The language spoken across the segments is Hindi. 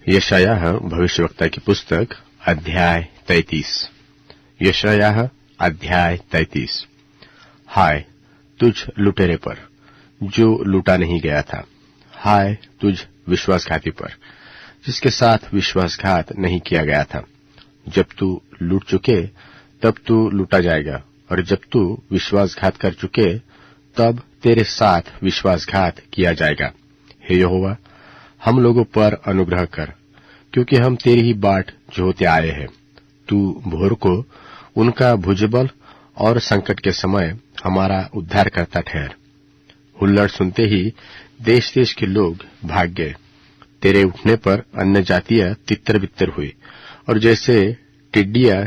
यशायाह भविष्यवक्ता की पुस्तक अध्याय 33। यशायाह अध्याय 33। हाय तुझ लुटेरे पर जो लूटा नहीं गया था, हाय तुझ विश्वासघाती पर जिसके साथ विश्वासघात नहीं किया गया था। जब तू लूट चुके तब तू लूटा जाएगा, और जब तू विश्वासघात कर चुके तब तेरे साथ विश्वासघात किया जाएगा। हे यहोवा, हम लोगों पर अनुग्रह कर, क्योंकि हम तेरी ही बाट जोहते आए हैं। तू भोर को उनका भुजबल और संकट के समय हमारा उद्धार करता ठहर। हुल्लड़ सुनते ही देश देश के लोग भाग गए। तेरे उठने पर अन्य जातियां तितर बितर हुई, और जैसे टिड्डियां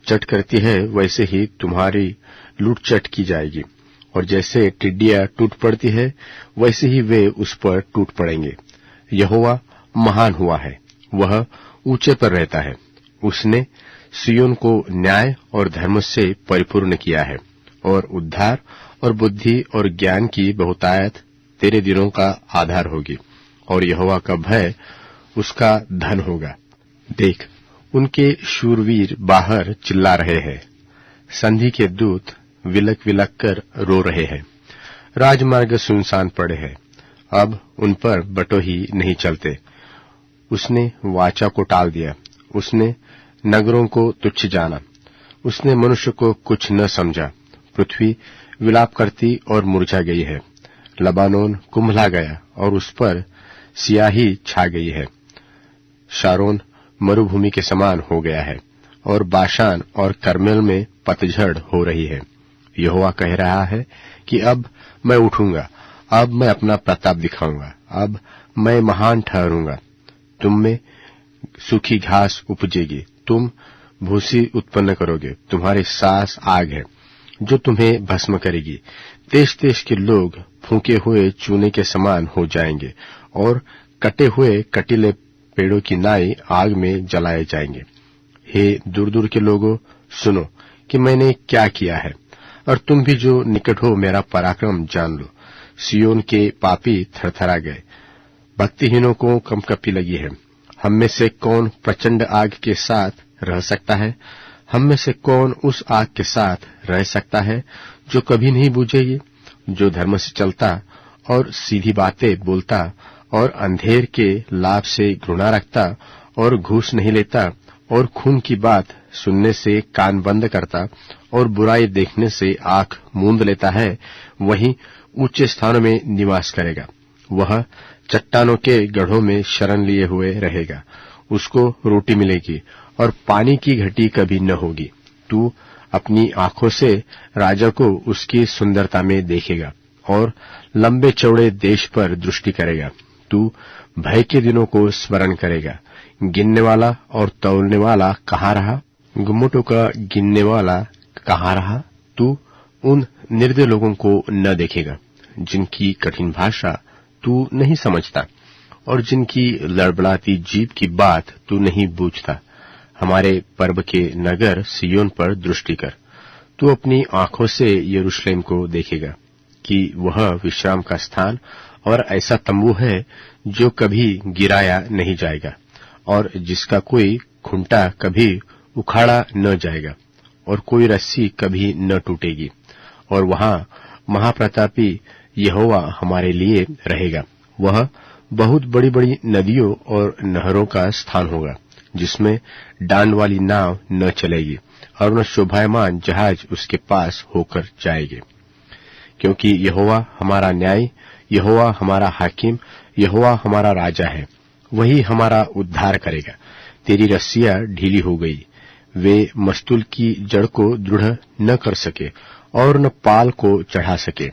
चट करती है वैसे ही तुम्हारी लूट चट की जाएगी, और जैसे टिड्डियां टूट पड़ती है वैसे ही वे उस पर टूट पड़ेंगे। यहोवा महान हुआ है, वह ऊंचे पर रहता है। उसने सिय्योन को न्याय और धर्म से परिपूर्ण किया है, और उद्धार और बुद्धि और ज्ञान की बहुतायत तेरे दिनों का आधार होगी, और यहोवा का भय उसका धन होगा। देख, उनके शूरवीर बाहर चिल्ला रहे हैं, संधि के दूत विलक विलक कर रो रहे हैं। राजमार्ग सुनसान पड़े हैं, अब उन पर बटोही नहीं चलते। उसने वाचा को टाल दिया, उसने नगरों को तुच्छ जाना, उसने मनुष्य को कुछ न समझा। पृथ्वी विलाप करती और मुरझा गई है, लबानोन कुम्हला गया और उस पर सियाही छा गई है। शारोन मरुभूमि के समान हो गया है, और बाशान और कर्मेल में पतझड़ हो रही है। यहोवा कह रहा है कि अब मैं उठूंगा, अब मैं अपना प्रताप दिखाऊंगा, अब मैं महान ठहरूंगा। तुम में सूखी घास उपजेगी, तुम भूसी उत्पन्न करोगे, तुम्हारी सांस आग है जो तुम्हें भस्म करेगी। देश देश के लोग फूंके हुए चूने के समान हो जाएंगे, और कटे हुए कटीले पेड़ों की नाई आग में जलाए जाएंगे। हे दूर दूर के लोगों, सुनो कि मैंने क्या किया है, और तुम भी जो निकट हो मेरा पराक्रम जान लो। सिय्योन के पापी थरथरा गए, भक्तिहीनों को कंपकपी लगी है। हम में से कौन प्रचंड आग के साथ रह सकता है? हम में से कौन उस आग के साथ रह सकता है जो कभी नहीं बुझेगी? जो धर्म से चलता और सीधी बातें बोलता और अंधेर के लाभ से घृणा रखता और घूस नहीं लेता और खून की बात सुनने से कान बंद करता और बुराई देखने से आंख मूंद लेता है, वही ऊंचे स्थानों में निवास करेगा। वह चट्टानों के गढ़ों में शरण लिए हुए रहेगा। उसको रोटी मिलेगी और पानी की घटी कभी न होगी। तू अपनी आंखों से राजा को उसकी सुंदरता में देखेगा और लंबे चौड़े देश पर दृष्टि करेगा। तू भय के दिनों को स्मरण करेगा। गिनने वाला और तौलने वाला कहाँ रहा? गुम्मटों का गिनने वाला कहाँ रहा? तू उन निर्दय लोगों को न देखेगा जिनकी कठिन भाषा तू नहीं समझता और जिनकी लड़बड़ाती जीभ की बात तू नहीं बूझता। हमारे पर्व के नगर सिय्योन पर दृष्टि कर। तू अपनी आंखों से यरूशलेम को देखेगा कि वह विश्राम का स्थान और ऐसा तंबू है जो कभी गिराया नहीं जाएगा, और जिसका कोई खुंटा कभी उखाड़ा न जाएगा, और कोई रस्सी कभी न टूटेगी। और वहां महाप्रतापी यहोवा हमारे लिए रहेगा। वह बहुत बड़ी बड़ी नदियों और नहरों का स्थान होगा, जिसमें डांड वाली नाव न चलेगी और न शोभायमान जहाज उसके पास होकर जाएंगे। क्योंकि यहोवा हमारा न्यायी, यहोवा हमारा हाकिम, यहोवा हमारा राजा है, वही हमारा उद्धार करेगा। तेरी रस्सियां ढीली हो गई, वे मस्तूल की जड़ को दृढ़ न कर सके और न पाल को चढ़ा सके।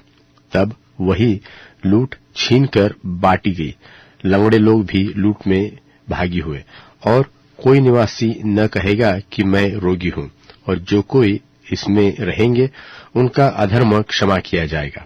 तब वही लूट छीन कर बांटी गई। लंगड़े लोग भी लूट में भागी हुए, और कोई निवासी न कहेगा कि मैं रोगी हूं, और जो कोई इसमें रहेंगे उनका अधर्म क्षमा किया जाएगा।